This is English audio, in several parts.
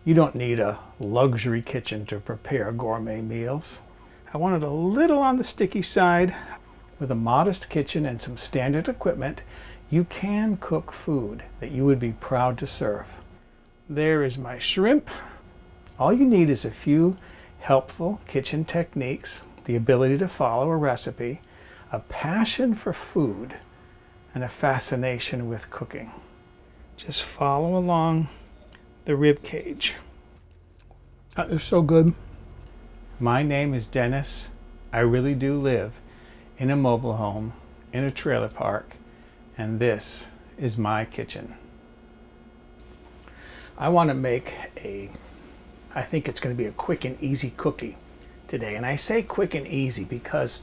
You don't need a luxury kitchen to prepare gourmet meals. I want it a little on the sticky side. With a modest kitchen and some standard equipment, you can cook food that you would be proud to serve. There is my shrimp. All you need is a few helpful kitchen techniques, the ability to follow a recipe, a passion for food, and a fascination with cooking. Just follow along the rib cage. That is so good. My name is Dennis. I really do live in a mobile home, in a trailer park, and this is my kitchen. I want to make I think it's going to be a quick and easy cookie today. And I say quick and easy because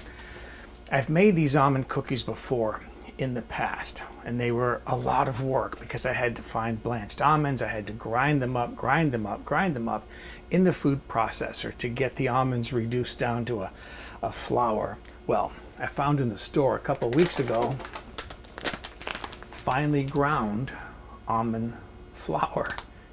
I've made these almond cookies before in the past, and they were a lot of work because I had to find blanched almonds. I had to grind them up in the food processor to get the almonds reduced down to a flour. Well, I found in the store a couple of weeks ago finely ground almond flour.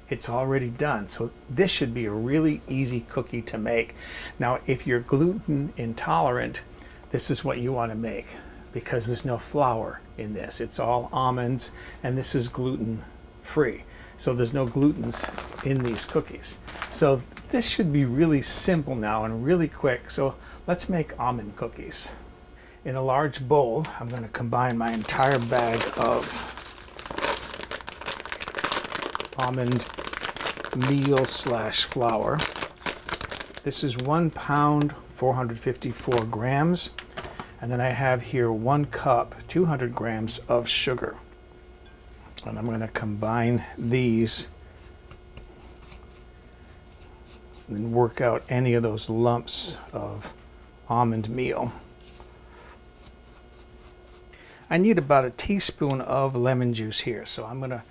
It's already done, so this should be a really easy cookie to make. Now, if you're gluten intolerant, this is what you want to make because there's no flour in this. It's all almonds, and this is gluten-free. So there's no glutens in these cookies. So this should be really simple now and really quick. So let's make almond cookies. In a large bowl, I'm going to combine my entire bag of almond meal / flour. This is 1 pound, 454 grams. And then I have here 1 cup, 200 grams of sugar. And I'm going to combine these and work out any of those lumps of almond meal. I need about a teaspoon of lemon juice here, so I'm going to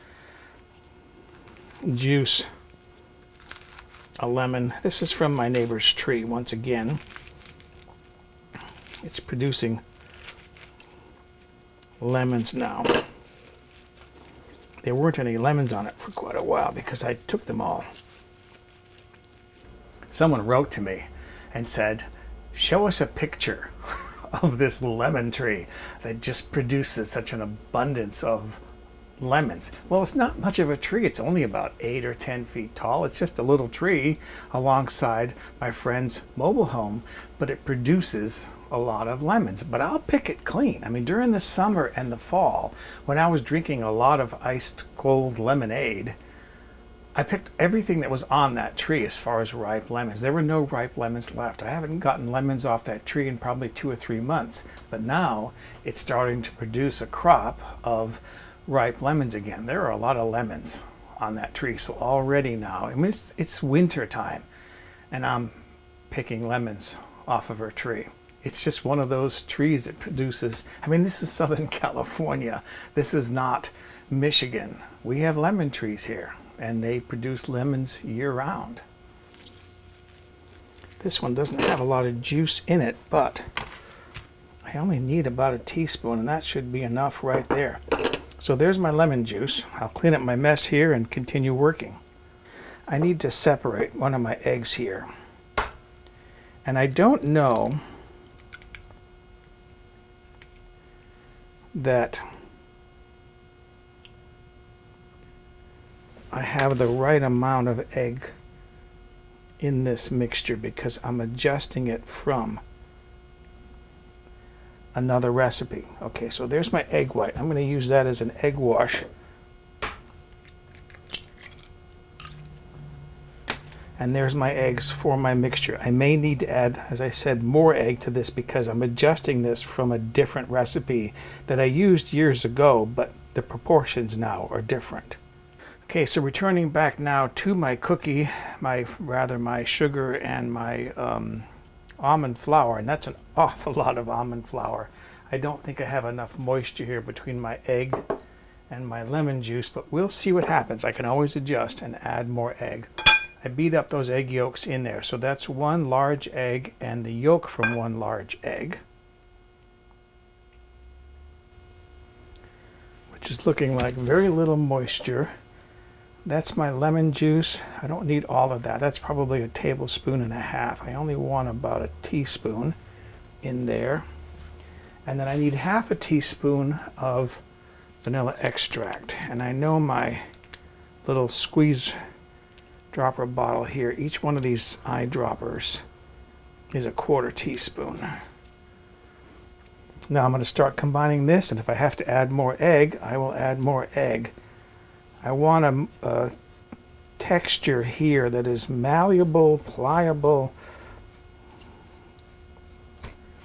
juice a lemon. This is from my neighbor's tree once again. It's producing lemons now. There weren't any lemons on it for quite a while because I took them all. Someone wrote to me and said, show us a picture of this lemon tree that just produces such an abundance of lemons. Well, it's not much of a tree. It's only about 8 or 10 feet tall. It's just a little tree alongside my friend's mobile home, but it produces a lot of lemons. But I'll pick it clean. I mean, during the summer and the fall, when I was drinking a lot of iced cold lemonade, I picked everything that was on that tree as far as ripe lemons. There were no ripe lemons left. I haven't gotten lemons off that tree in probably 2 or 3 months, but now it's starting to produce a crop of ripe lemons again. There are a lot of lemons on that tree, so already now, I mean, it's winter time, and I'm picking lemons off of her tree. It's just one of those trees that produces, I mean, this is Southern California. This is not Michigan. We have lemon trees here, and they produce lemons year-round. This one doesn't have a lot of juice in it, but I only need about a teaspoon, and that should be enough right there. So there's my lemon juice. I'll clean up my mess here and continue working. I need to separate one of my eggs here. And I don't know that I have the right amount of egg in this mixture because I'm adjusting it from another recipe. Okay, so there's my egg white. I'm going to use that as an egg wash. And there's my eggs for my mixture. I may need to add, as I said, more egg to this because I'm adjusting this from a different recipe that I used years ago, but the proportions now are different. Okay, so returning back now to my cookie, my sugar and my almond flour, and that's an awful lot of almond flour. I don't think I have enough moisture here between my egg and my lemon juice, but we'll see what happens. I can always adjust and add more egg. I beat up those egg yolks in there, so that's 1 large egg and the yolk from 1 large egg, which is looking like very little moisture. That's my lemon juice. I don't need all of that. That's probably a tablespoon and a half. I only want about a teaspoon in there. And then I need half a teaspoon of vanilla extract. And I know my little squeeze dropper bottle here, each one of these eyedroppers is a quarter teaspoon. Now I'm going to start combining this, and if I have to add more egg, I will add more egg. I want a texture here that is malleable, pliable,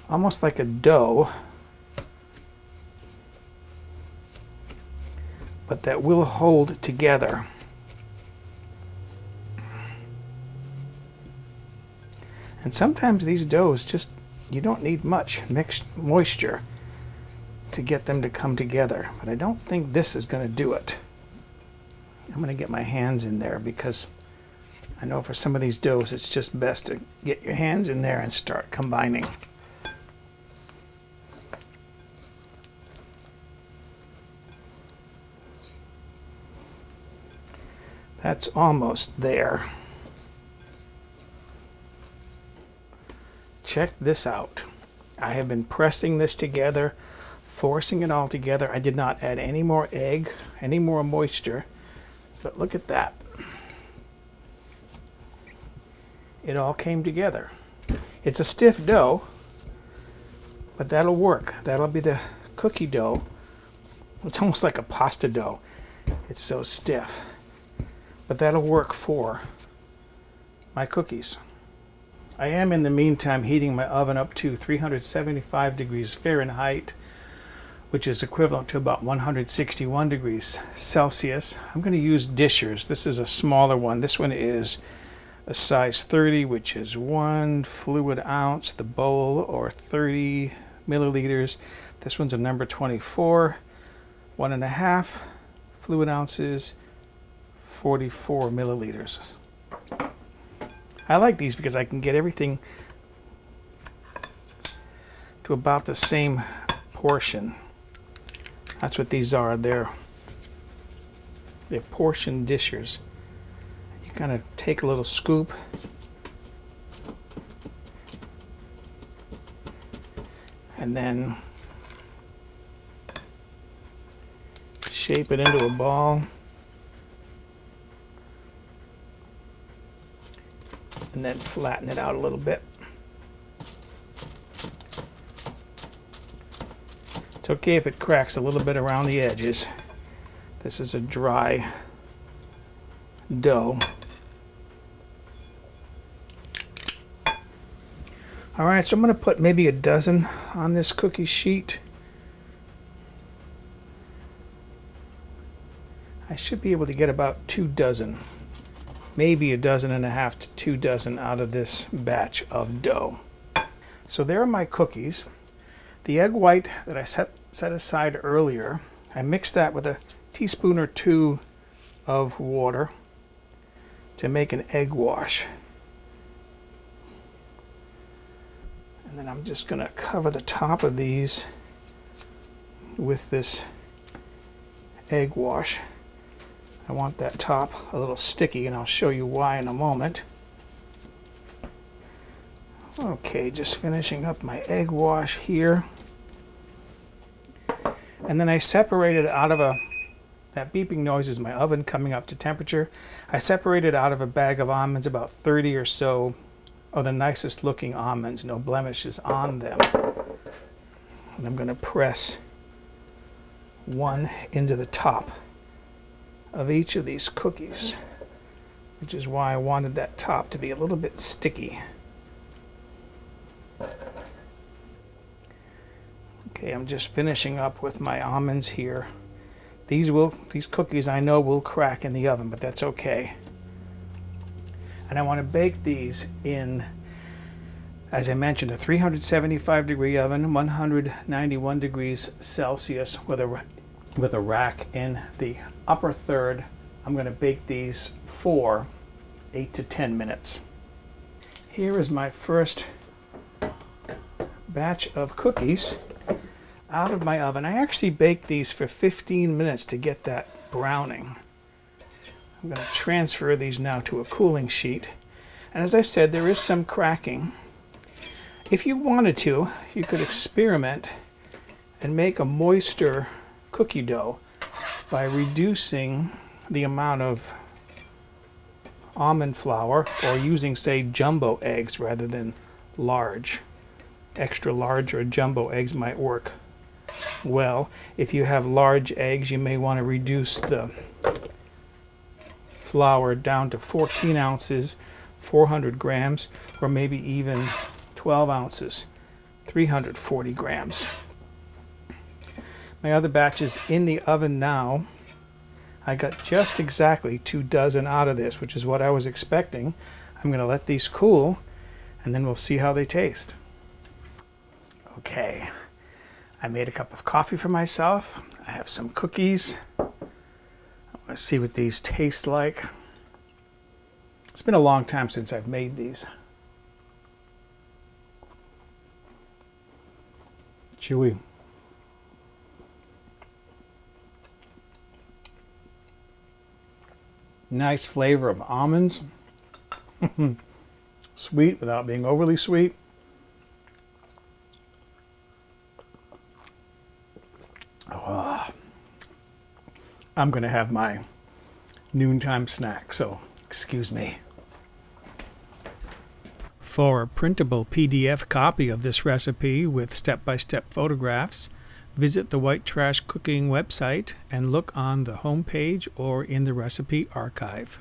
almost like a dough, but that will hold together. And sometimes these doughs just, you don't need much mixed moisture to get them to come together, but I don't think this is going to do it. I'm going to get my hands in there because I know for some of these doughs it's just best to get your hands in there and start combining. That's almost there. Check this out. I have been pressing this together, forcing it all together. I did not add any more egg, any more moisture. But look at that. It all came together. It's a stiff dough, but that'll work. That'll be the cookie dough. It's almost like a pasta dough. It's so stiff. But that'll work for my cookies. I am in the meantime heating my oven up to 375 degrees Fahrenheit, which is equivalent to about 161 degrees Celsius. I'm going to use dishers. This is a smaller one. This one is a size 30, which is 1 fluid ounce, the bowl, or 30 milliliters. This one's a number 24, 1.5 fluid ounces, 44 milliliters. I like these because I can get everything to about the same portion. That's what these are. They're portion dishers. You kind of take a little scoop and then shape it into a ball and then flatten it out a little bit. It's okay if it cracks a little bit around the edges. This is a dry dough. All right, so I'm going to put maybe a dozen on this cookie sheet. I should be able to get about 2 dozen, maybe 1.5 dozen to 2 dozen out of this batch of dough. So there are my cookies. The egg white that I set aside earlier, I mixed that with a teaspoon or 2 of water to make an egg wash. And then I'm just going to cover the top of these with this egg wash. I want that top a little sticky, and I'll show you why in a moment. Okay, just finishing up my egg wash here. And then I separated out of that beeping noise is my oven coming up to temperature. I separated out of a bag of almonds about 30 or so of the nicest looking almonds, no blemishes on them. And I'm going to press one into the top of each of these cookies, which is why I wanted that top to be a little bit sticky. Okay, I'm just finishing up with my almonds here. These cookies I know will crack in the oven, but that's okay. And I want to bake these in, as I mentioned, a 375 degree oven, 191 degrees Celsius with a rack in the upper third. I'm going to bake these for 8 to 10 minutes. Here is my first batch of cookies out of my oven. I actually baked these for 15 minutes to get that browning. I'm going to transfer these now to a cooling sheet. And as I said, there is some cracking. If you wanted to, you could experiment and make a moister cookie dough by reducing the amount of almond flour, or using, say, jumbo eggs rather than large. Extra large or jumbo eggs might work well. If you have large eggs, you may want to reduce the flour down to 14 ounces, 400 grams, or maybe even 12 ounces, 340 grams. My other batch is in the oven now. I got just exactly 2 dozen out of this, which is what I was expecting. I'm going to let these cool, and then we'll see how they taste. Okay, I made a cup of coffee for myself. I have some cookies. I want to see what these taste like. It's been a long time since I've made these. Chewy. Nice flavor of almonds. Sweet without being overly sweet. Oh, I'm going to have my noontime snack, so excuse me. For a printable PDF copy of this recipe with step-by-step photographs, visit the White Trash Cooking website and look on the home page or in the recipe archive.